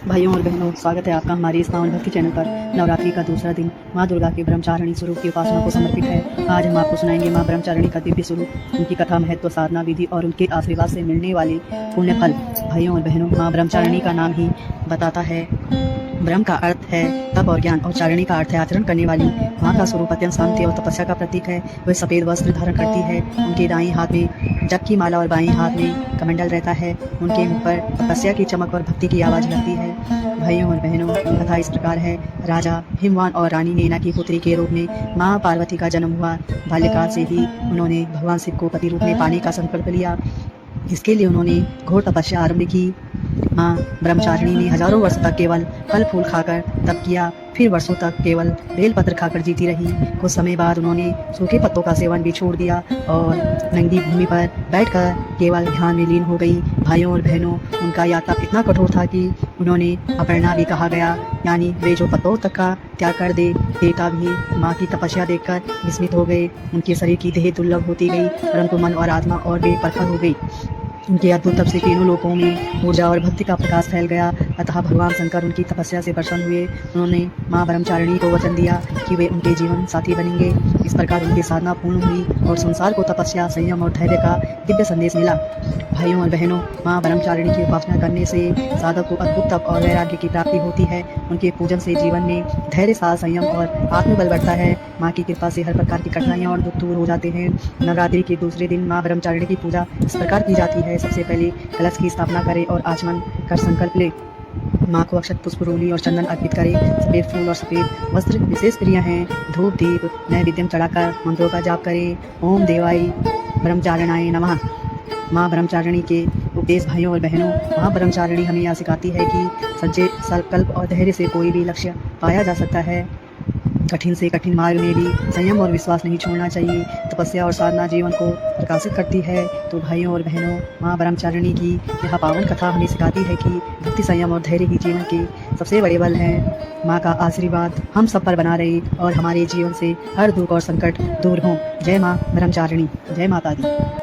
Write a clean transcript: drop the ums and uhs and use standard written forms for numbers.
भाइयों और बहनों, स्वागत है आपका हमारे इस पावन भक्ति चैनल पर। नवरात्रि का दूसरा दिन माँ दुर्गा के ब्रह्मचारिणी स्वरूप की उपासना को समर्पित है। आज हम आपको सुनाएंगे माँ ब्रह्मचारिणी का दिव्य स्वरूप, उनकी कथा, महत्व, साधना विधि और उनके आशीर्वाद से मिलने वाले पुण्य फल। भाइयों और बहनों, माँ ब्रह्मचारिणी का नाम ही बताता है। ब्रह्म का अर्थ है तप और ज्ञान, और चारिणी का अर्थ है आचरण करने वाली। माँ का स्वरूप अत्यंत शांति और तपस्या का प्रतीक है। वह सफेद वस्त्र धारण करती है। उनके दाईं हाथ में जप की माला और बाईं हाथ में कमंडल रहता है। उनके मुख पर तपस्या की चमक और भक्ति की आवाज लगती है। भाइयों और बहनों, कथा इस प्रकार है। राजा हिमवान और रानी नैना की पुत्री के रूप में माँ पार्वती का जन्म हुआ। बाल्यकाल से ही उन्होंने भगवान शिव को पति रूप में पाने का संकल्प लिया। इसके लिए उन्होंने घोर तपस्या आरंभ की। माँ ब्रह्मचारिणी ने हजारों वर्ष तक केवल फल फूल खाकर तप किया, फिर वर्षों तक केवल बेलपत्र खाकर जीती रही। कुछ समय बाद उन्होंने सूखे पत्तों का सेवन भी छोड़ दिया और नंगी भूमि पर बैठकर केवल ध्यान में लीन हो गई। भाइयों और बहनों, उनका यह तप इतना कठोर था कि उन्होंने अपर्णा भी कहा गया, यानी वे जो पत्तों तक का त्याग कर दे। देवता भी माँ की तपस्या देखकर विस्मित हो गए। उनके शरीर की देह दुर्लभ होती गई, परंतु मन और आत्मा और बेपरखा हो गई। उनके अद्भुत तप से तीनों लोकों में ऊर्जा और भक्ति का प्रकाश फैल गया। अतः भगवान शंकर उनकी तपस्या से प्रसन्न हुए। उन्होंने माँ ब्रह्मचारिणी को वचन दिया कि वे उनके जीवन साथी बनेंगे। इस प्रकार उनकी साधना पूर्ण हुई और संसार को तपस्या, संयम और धैर्य का दिव्य संदेश मिला। भाइयों और बहनों, माँ ब्रह्मचारिणी की उपासना करने से साधक को अद्भुत तप और वैराग्य की प्राप्ति होती है। उनके पूजन से जीवन में धैर्य, साहस, संयम और आत्मबल बढ़ता है। माँ की कृपा से हर प्रकार की कठिनाइयाँ और दुख दूर हो जाते हैं। नवरात्रि के दूसरे दिन माँ ब्रह्मचारिणी की पूजा इस प्रकार की जाती है। सबसे पहले कलश की स्थापना करें और आचमन कर संकल्प ले। माँ को अक्षत, पुष्प, रोली और चंदन अर्पित करें। सफेद फूल और सफेद वस्त्र विशेष प्रिय हैं। धूप दीप नैवेद्यम चढ़ाकर मंत्रों का जाप करें। ओम देवाय ब्रह्मचारिणाय नमः। माँ ब्रह्मचारिणी के उपदेश। भाइयों और बहनों, माँ ब्रह्मचारिणी हमें यह सिखाती है कि सच्चे संकल्प और धैर्य से कोई भी लक्ष्य पाया जा सकता है। कठिन से कठिन मार्ग में भी संयम और विश्वास नहीं छोड़ना चाहिए। तपस्या और साधना जीवन को प्रकाशित करती है। तो भाइयों और बहनों, माँ ब्रह्मचारिणी की यह पावन कथा हमें सिखाती है कि भक्ति, संयम और धैर्य ही जीवन के सबसे बड़े बल हैं। माँ का आशीर्वाद हम सब पर बना रहे और हमारे जीवन से हर दुख और संकट दूर हों। जय माँ ब्रह्मचारिणी, जय माता दी।